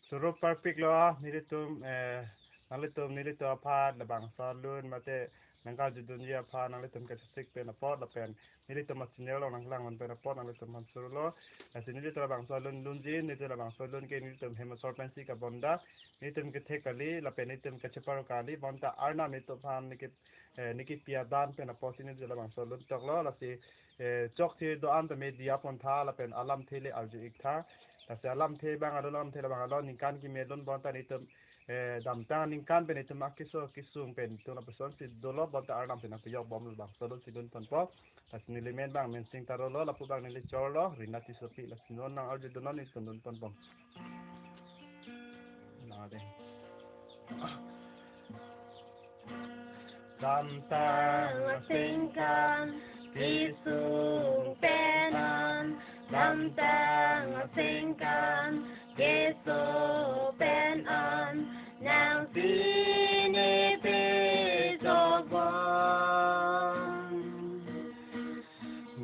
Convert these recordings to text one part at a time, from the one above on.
suru perfect lo nilitum nalitum nilito apa labang salun mate nangkal judunya apa nalitum kesik pen pot lapen nilitum masinelo nanglang man pen pot nalitum mansuru lo asin nilito labang salun lunjin nilito labang salun ke nilitum hemosorpensi ka bonda nilitum ke thekali lapen nilitum ke cheparo kali bonda arna nilito pan nikit nikit piadan pen pot nilito labang salun toklo lasi chok thi do am me dia pon tha lapen alam thele arju ikha tase alam the bang alam the bang alon ningkan ki melon bonta nitum dam tang ningkan ben itum akiso kisung pen tu na person si dolo bonta alam pen aku yok bom bang solo si dun pon po tas nilimen bang mensing taro lo lapu bang nili chorlo rinati sopi las non nang arju donon ni dun pon pom na de dam tang singkan kisung penan dam tang singkan keso penan nang sini pesogon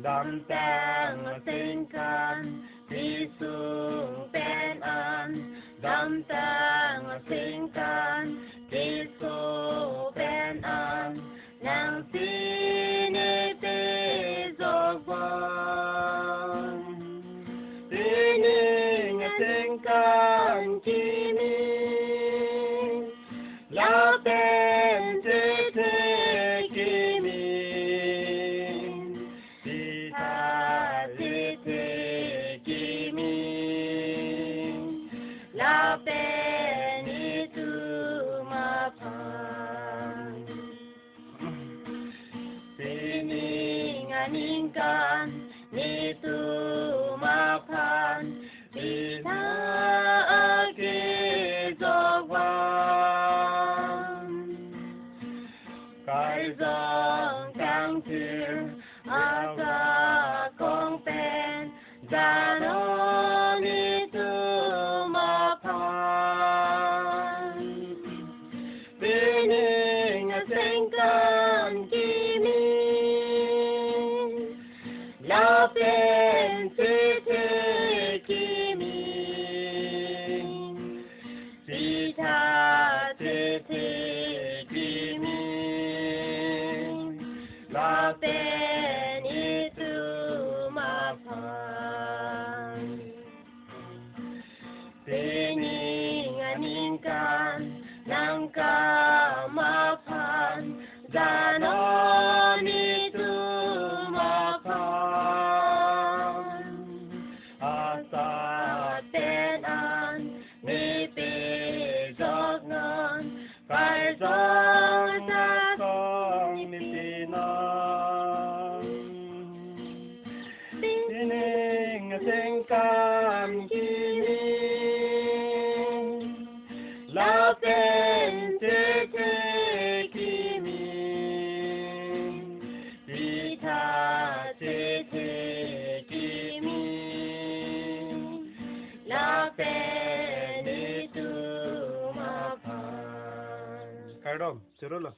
dam tang singkan kisung penan dam tang singkan keso penan nang sini pesogon singkan kini lapen tete kini sita tete kini lapen itu mapan sininganingkan itu mapan Ita akizogwan Kaizong kang tir Aga kong pen Danon itu mapan Bining asingkan kimi Lapen tete lapen itu mapan tininganingkan nangka mapan danon itu mapan asat penan nipijognon kaizong sakong nitinon sining singkan kini lapen tete kimi ita tete kimi lapen itu mapan Kardom, suruh lo.